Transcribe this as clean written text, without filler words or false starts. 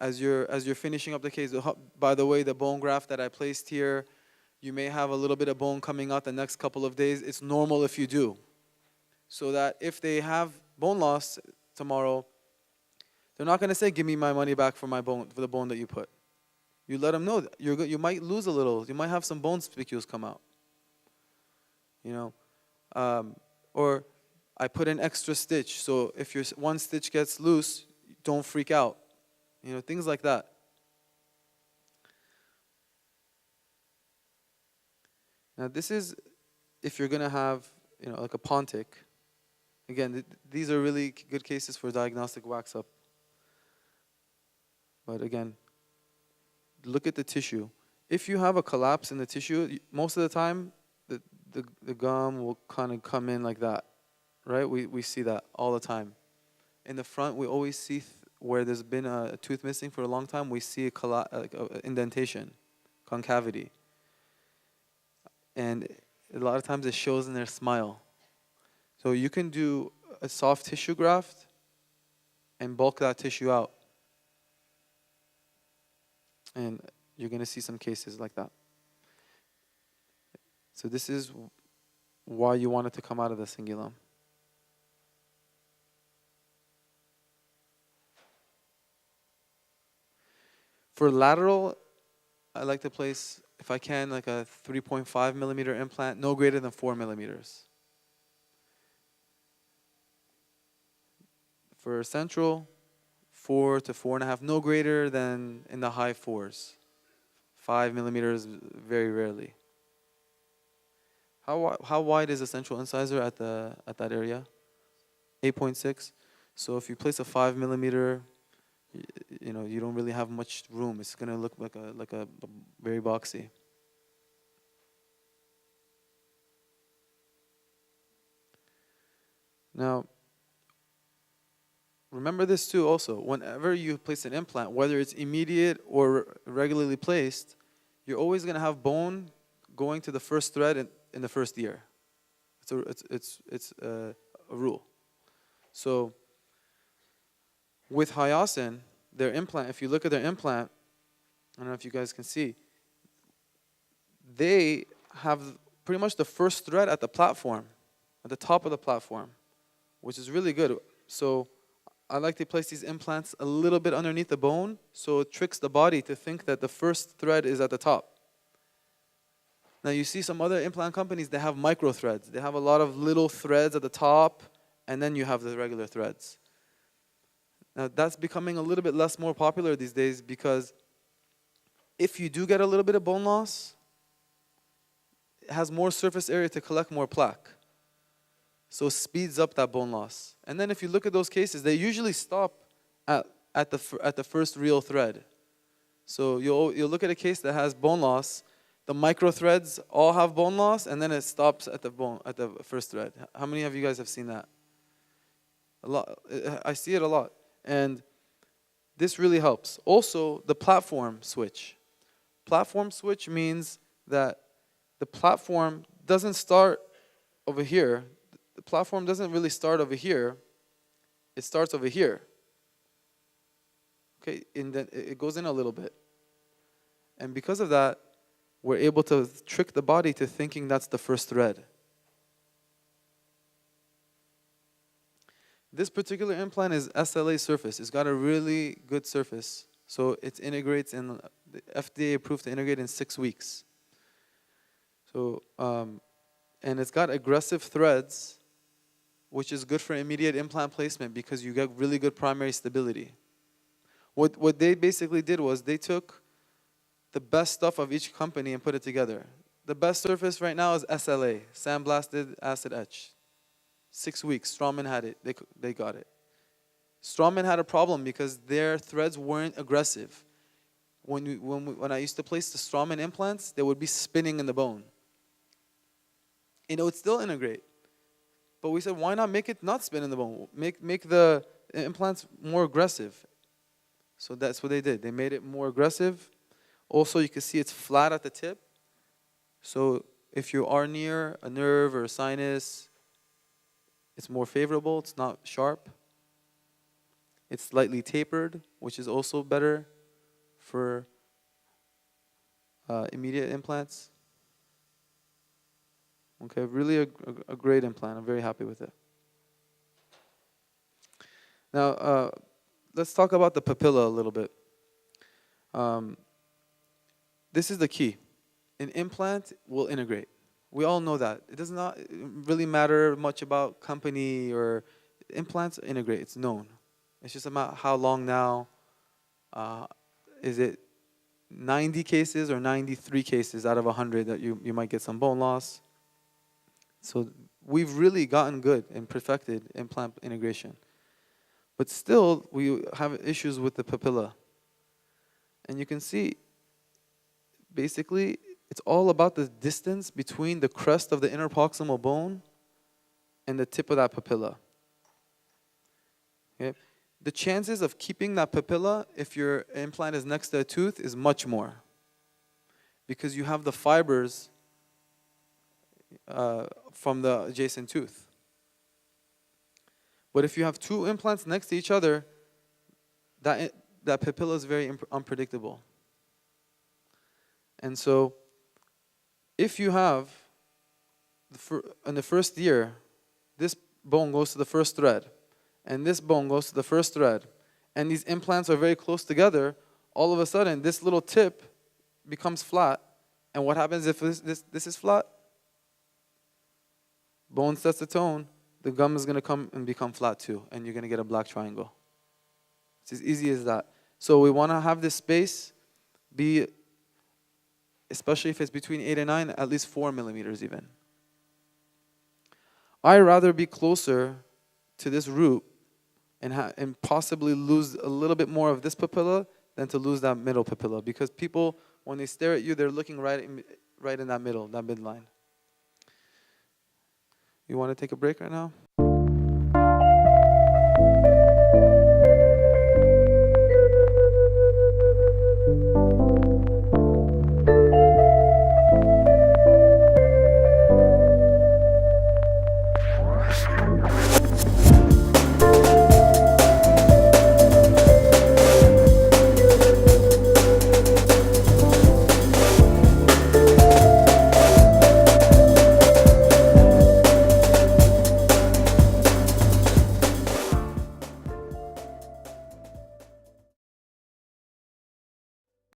as you're finishing up the case, by the way, the bone graft that I placed here, you may have a little bit of bone coming out the next couple of days. It's normal if you do. So that if they have bone loss tomorrow, they're not going to say, give me my money back for my bone, for the bone that you put. You let them know that you might lose a little. You might have some bone spicules come out. You know, or I put an extra stitch. So if your one stitch gets loose, don't freak out. You know, things like that. Now this is if you're going to have, you know, like a pontic. Again, these are really good cases for diagnostic wax up. But again, look at the tissue. If you have a collapse in the tissue, most of the time, the gum will kind of come in like that, right? We see that all the time. In the front, we always see where there's been a tooth missing for a long time, we see a indentation, concavity. And a lot of times it shows in their smile. So you can do a soft tissue graft and bulk that tissue out. And you're going to see some cases like that. So this is why you want it to come out of the cingulum. For lateral, I like to place, if I can, like a 3.5 millimeter implant, no greater than 4 millimeters. For central, 4 to 4.5, no greater than in the high 4s. 5 millimeters, very rarely. How wide is the central incisor at that area? 8.6. So if you place a 5 millimeter, you know, you don't really have much room. It's going to look like a very boxy. Now, remember this too also. Whenever you place an implant, whether it's immediate or regularly placed, you're always going to have bone going to the first thread in the first year. It's a rule. So with Hyasin, their implant, if you look at their implant, I don't know if you guys can see, they have pretty much the first thread at the platform, at the top of the platform, which is really good. So I like to place these implants a little bit underneath the bone, so it tricks the body to think that the first thread is at the top. Now you see some other implant companies, they have micro threads. They have a lot of little threads at the top, and then you have the regular threads. Now that's becoming a little bit more popular these days because if you do get a little bit of bone loss, it has more surface area to collect more plaque. So it speeds up that bone loss. And then if you look at those cases, they usually stop at the first real thread. So you'll look at a case that has bone loss, the micro threads all have bone loss, and then it stops at the first thread. How many of you guys have seen that? A lot. I see it a lot. And this really helps. Also, the platform switch. Platform switch means that the platform doesn't start over here. The platform doesn't really start over here. It starts over here. Okay, and then it goes in a little bit. And because of that, we're able to trick the body to thinking that's the first thread. This particular implant is SLA surface. It's got a really good surface. So it integrates in, the FDA approved to integrate in 6 weeks. So, and it's got aggressive threads, which is good for immediate implant placement because you get really good primary stability. What they basically did was they took the best stuff of each company and put it together. The best surface right now is SLA, sandblasted acid etch. 6 weeks, Straumann had it, they got it. Straumann had a problem because their threads weren't aggressive. When I used to place the Straumann implants, they would be spinning in the bone. And it would still integrate. But we said, why not make it not spin in the bone? Make the implants more aggressive. So that's what they did. They made it more aggressive. Also, you can see it's flat at the tip. So if you are near a nerve or a sinus, it's more favorable. It's not sharp. It's slightly tapered, which is also better for immediate implants. Okay, really a great implant. I'm very happy with it. Now, let's talk about the papilla a little bit. This is the key. An implant will integrate. We all know that. It does not really matter much about company or implants integrate. It's known. It's just about how long now. Is it 90 cases or 93 cases out of 100 that you might get some bone loss? So we've really gotten good and perfected implant integration. But still, we have issues with the papilla. And you can see, basically, it's all about the distance between the crest of the interproximal bone and the tip of that papilla. Okay? The chances of keeping that papilla, if your implant is next to a tooth, is much more. Because you have the fibers from the adjacent tooth. But if you have two implants next to each other, that papilla is very unpredictable. And so, if you have, in the first year, this bone goes to the first thread, and this bone goes to the first thread, and these implants are very close together, all of a sudden, this little tip becomes flat. And what happens if this is flat? Bone sets the tone, the gum is going to come and become flat too, and you're going to get a black triangle. It's as easy as that. So we want to have this space be, especially if it's between 8 and 9, at least 4 millimeters even. I'd rather be closer to this root and possibly lose a little bit more of this papilla than to lose that middle papilla, because people, when they stare at you, they're looking right in that middle, that midline. You want to take a break right now?